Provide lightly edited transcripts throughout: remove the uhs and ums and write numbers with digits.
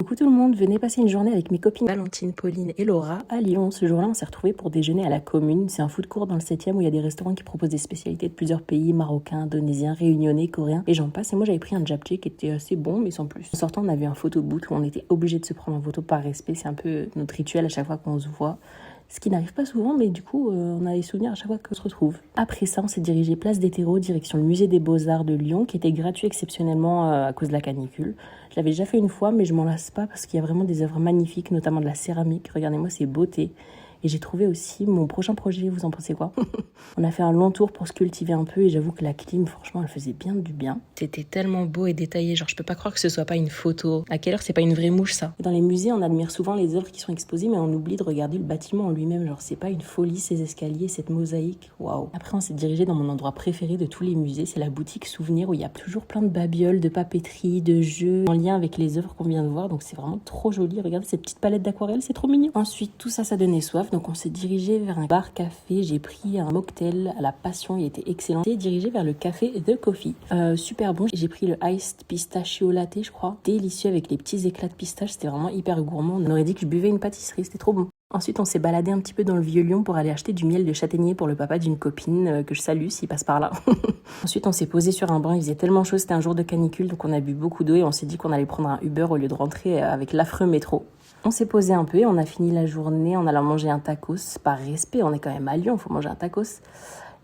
Coucou tout le monde, venez passer une journée avec mes copines Valentine, Pauline et Laura à Lyon. Ce jour-là, on s'est retrouvés pour déjeuner à la Commune. C'est un food court dans le 7e où il y a des restaurants qui proposent des spécialités de plusieurs pays, marocains, indonésiens, réunionnais, coréens et j'en passe. Et moi, j'avais pris un japchae qui était assez bon, mais sans plus. En sortant, on avait un photo booth où on était obligé de se prendre en photo par respect. C'est un peu notre rituel à chaque fois qu'on se voit. Ce qui n'arrive pas souvent, mais du coup, on a des souvenirs à chaque fois qu'on se retrouve. Après ça, on s'est dirigé place des Terreaux, direction le musée des Beaux-Arts de Lyon, qui était gratuit exceptionnellement à cause de la canicule. Je l'avais déjà fait une fois, mais je m'en lasse pas parce qu'il y a vraiment des œuvres magnifiques, notamment de la céramique. Regardez-moi ces beautés. Et j'ai trouvé aussi mon prochain projet, vous en pensez quoi? On a fait un long tour pour se cultiver un peu et j'avoue que la clim, franchement, elle faisait bien du bien. C'était tellement beau et détaillé, genre je peux pas croire que ce soit pas une photo. À quelle heure c'est pas une vraie mouche ça? Dans les musées, on admire souvent les œuvres qui sont exposées, mais on oublie de regarder le bâtiment en lui-même. Genre c'est pas une folie ces escaliers, cette mosaïque, waouh. Après on s'est dirigé dans mon endroit préféré de tous les musées, c'est la boutique Souvenir où il y a toujours plein de babioles, de papeterie, de jeux en lien avec les œuvres qu'on vient de voir. Donc c'est vraiment trop joli. Regardez cette petite palette d'aquarelle, c'est trop mignon. Ensuite tout ça, ça donnait soif. Donc on s'est dirigé vers un bar-café. J'ai pris un mocktail à la passion, il était excellent. J'ai dirigé vers le café The Coffee. Super bon. J'ai pris le iced pistachio latte, je crois. Délicieux avec les petits éclats de pistache. C'était vraiment hyper gourmand. On aurait dit que je buvais une pâtisserie. C'était trop bon. Ensuite, on s'est baladé un petit peu dans le Vieux-Lyon pour aller acheter du miel de châtaignier pour le papa d'une copine que je salue s'il passe par là. Ensuite, on s'est posé sur un banc. Il faisait tellement chaud, c'était un jour de canicule, donc on a bu beaucoup d'eau et on s'est dit qu'on allait prendre un Uber au lieu de rentrer avec l'affreux métro. On s'est posé un peu et on a fini la journée en allant manger un tacos. Par respect, on est quand même à Lyon, il faut manger un tacos.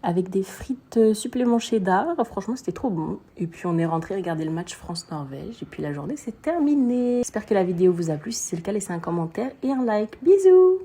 Avec des frites supplément cheddar. Franchement, c'était trop bon. Et puis, on est rentré regarder le match France-Norvège. Et puis, la journée, c'est terminé. J'espère que la vidéo vous a plu. Si c'est le cas, laissez un commentaire et un like. Bisous!